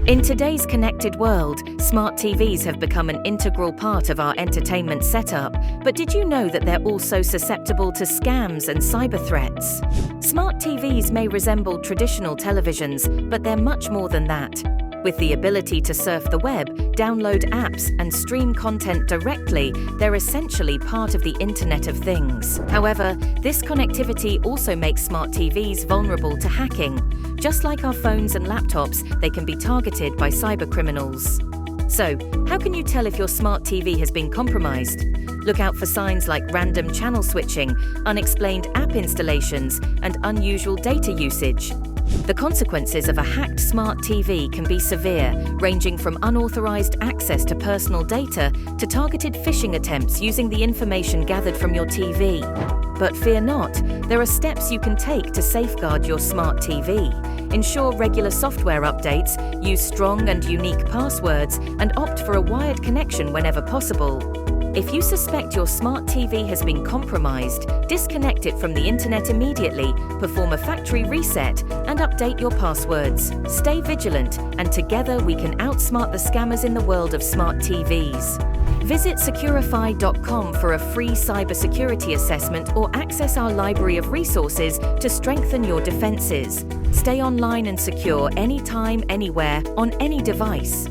In today's connected world, smart TVs have become an integral part of our entertainment setup. But did you know that they're also susceptible to scams and cyber threats? Smart TVs may resemble traditional televisions, but they're much more than that. With the ability to surf the web, download apps, and stream content directly, they're essentially part of the Internet of Things. However, this connectivity also makes smart TVs vulnerable to hacking. Just like our phones and laptops, they can be targeted by cybercriminals. So, how can you tell if your smart TV has been compromised? Look out for signs like random channel switching, unexplained app installations, and unusual data usage. The consequences of a hacked smart TV can be severe, ranging from unauthorized access to personal data to targeted phishing attempts using the information gathered from your TV. But fear not, there are steps you can take to safeguard your smart TV. Ensure regular software updates, use strong and unique passwords, and opt for a wired connection whenever possible. If you suspect your smart TV has been compromised, disconnect it from the internet immediately, perform a factory reset, and update your passwords. Stay vigilant, and together we can outsmart the scammers in the world of smart TVs. Visit Securafy.com for a free cybersecurity assessment or access our library of resources to strengthen your defenses. Stay online and secure anytime, anywhere, on any device.